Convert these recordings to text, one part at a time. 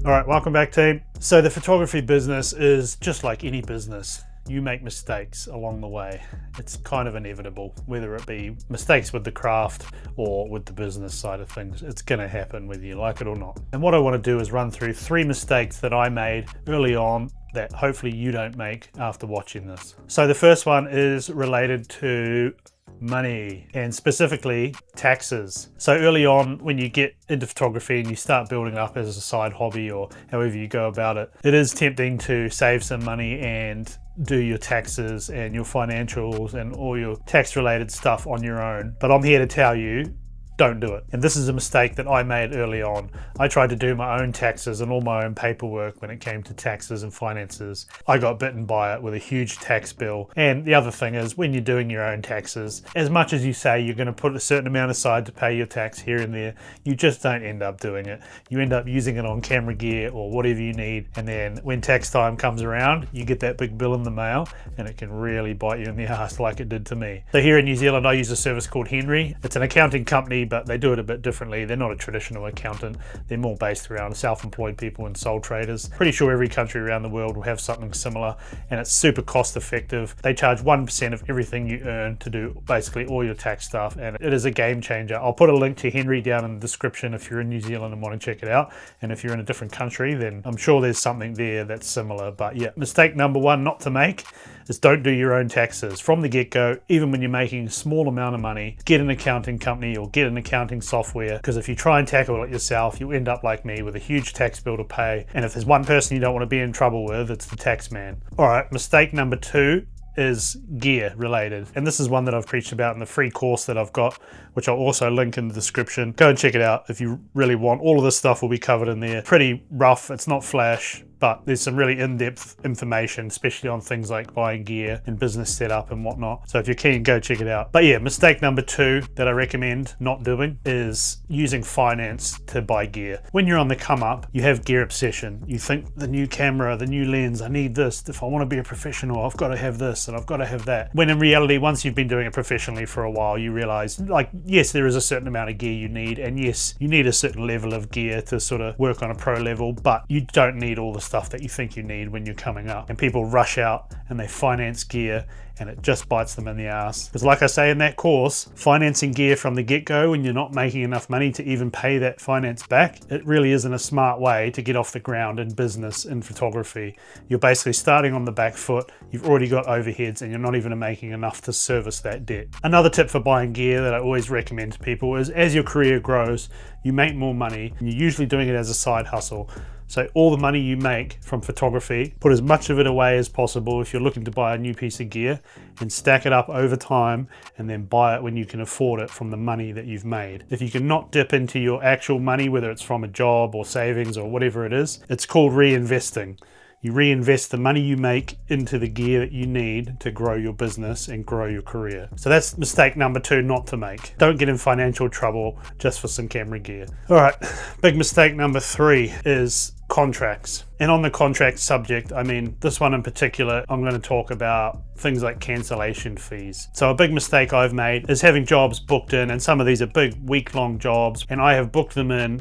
All right, welcome back, team. So the photography business is just like any business. You make mistakes along the way. It's kind of inevitable, whether it be mistakes with the craft or with the business side of things. It's going to happen whether you like it or not. And what I want to do is run through 3 mistakes that I made early on that hopefully you don't make after watching this. So the first one is related to money, and specifically taxes. So early on, when you get into photography and you start building up as a side hobby or however you go about it, it is tempting to save some money and do your taxes and your financials and all your tax related stuff on your own. But I'm here to tell you, don't do it. And this is a mistake that I made early on. I tried to do my own taxes and all my own paperwork when it came to taxes and finances. I got bitten by it with a huge tax bill. And the other thing is, when you're doing your own taxes, as much as you say you're going to put a certain amount aside to pay your tax here and there, you just don't end up doing it. You end up using it on camera gear or whatever you need. And then when tax time comes around, you get that big bill in the mail and it can really bite you in the ass like it did to me. So here in New Zealand, I use a service called Henry. It's an accounting company, but they do it a bit differently. They're not a traditional accountant. They're more based around self-employed people and sole traders. Pretty sure every country around the world will have something similar, and it's super cost effective. They charge 1% of everything you earn to do basically all your tax stuff, and it is a game changer. I'll put a link to Henry down in the description if you're in New Zealand and want to check it out. And if you're in a different country, then I'm sure there's something there that's similar. But yeah, mistake number 1 not to make is don't do your own taxes from the get-go. Even when you're making a small amount of money, get an accounting company or get an accounting software, because if you try and tackle it yourself, you end up like me with a huge tax bill to pay. And if there's one person you don't want to be in trouble with, it's the tax man. All right, mistake number 2 is gear related. And this is one that I've preached about in the free course that I've got, which I'll also link in the description. Go and check it out if you really want. All of this stuff will be covered in there. Pretty rough, it's not flash, but there's some really in-depth information, especially on things like buying gear and business setup and whatnot. So if you're keen, go check it out. But yeah, mistake number 2 that I recommend not doing is using finance to buy gear. When you're on the come up, you have gear obsession. You think the new camera, the new lens, I need this. If I want to be a professional, I've got to have this and I've got to have that. When in reality, once you've been doing it professionally for a while, you realize, like, yes, there is a certain amount of gear you need, and yes, you need a certain level of gear to sort of work on a pro level, but you don't need all the stuff that you think you need when you're coming up. And people rush out and they finance gear, and it just bites them in the ass. Because like I say in that course, financing gear from the get-go when you're not making enough money to even pay that finance back, it really isn't a smart way to get off the ground in business, in photography. You're basically starting on the back foot, you've already got overheads, and you're not even making enough to service that debt. Another tip for buying gear that I always recommend to people is, as your career grows, you make more money, and you're usually doing it as a side hustle. So all the money you make from photography, put as much of it away as possible if you're looking to buy a new piece of gear, and stack it up over time and then buy it when you can afford it from the money that you've made. If you can not dip into your actual money, whether it's from a job or savings or whatever it is, it's called reinvesting. You reinvest the money you make into the gear that you need to grow your business and grow your career. So that's mistake number 2 not to make. Don't get in financial trouble just for some camera gear. All right, big mistake number 3 is contracts. And on the contract subject, I mean, this one in particular, I'm going to talk about things like cancellation fees. So a big mistake I've made is having jobs booked in, and some of these are big week-long jobs, and I have booked them in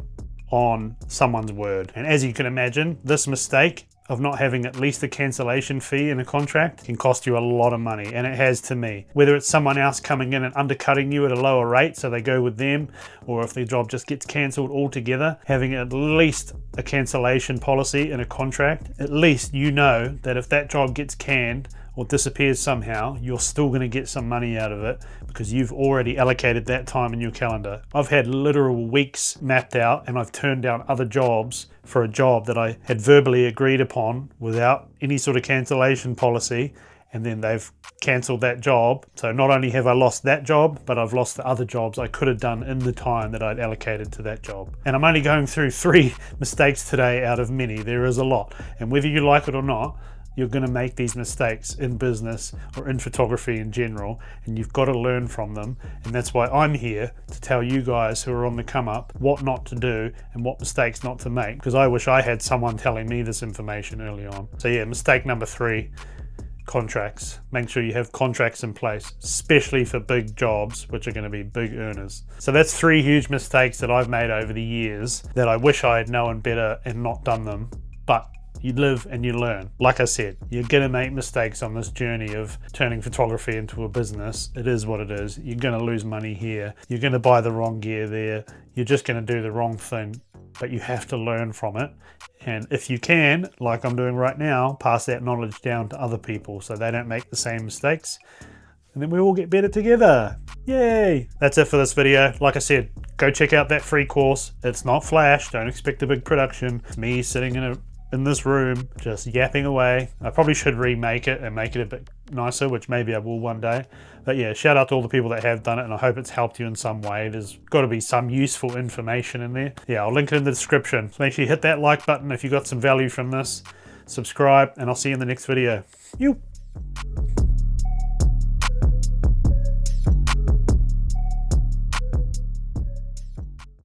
on someone's word. And as you can imagine, this mistake of not having at least a cancellation fee in a contract can cost you a lot of money, and it has to me. Whether it's someone else coming in and undercutting you at a lower rate so they go with them, or if the job just gets cancelled altogether, having at least a cancellation policy in a contract, at least you know that if that job gets canned or disappears somehow, you're still going to get some money out of it because you've already allocated that time in your calendar. I've had literal weeks mapped out, and I've turned down other jobs for a job that I had verbally agreed upon without any sort of cancellation policy, and then they've cancelled that job. So not only have I lost that job, but I've lost the other jobs I could have done in the time that I'd allocated to that job. And I'm only going through 3 mistakes today out of many. There is a lot, and whether you like it or not, you're going to make these mistakes in business or in photography in general, and you've got to learn from them. And that's why I'm here to tell you guys who are on the come up what not to do and what mistakes not to make, because I wish I had someone telling me this information early on. So yeah, mistake number 3, contracts. Make sure you have contracts in place, especially for big jobs, which are going to be big earners. So that's 3 huge mistakes that I've made over the years that I wish I had known better and not done them. But you live and you learn. Like I said, you're going to make mistakes on this journey of turning photography into a business. It is what it is. You're going to lose money here. You're going to buy the wrong gear there. You're just going to do the wrong thing, but you have to learn from it. And if you can, like I'm doing right now, pass that knowledge down to other people so they don't make the same mistakes. And then we all get better together. Yay! That's it for this video. Like I said, go check out that free course. It's not Flash. Don't expect a big production. It's me sitting in this room just yapping away. I probably should remake it and make it a bit nicer, which maybe I will one day. But yeah, shout out to all the people that have done it, and I hope it's helped you in some way. There's got to be some useful information in there. Yeah, I'll link it in the description. So make sure you hit that like button if you got some value from this. Subscribe, and I'll see you in the next video. You.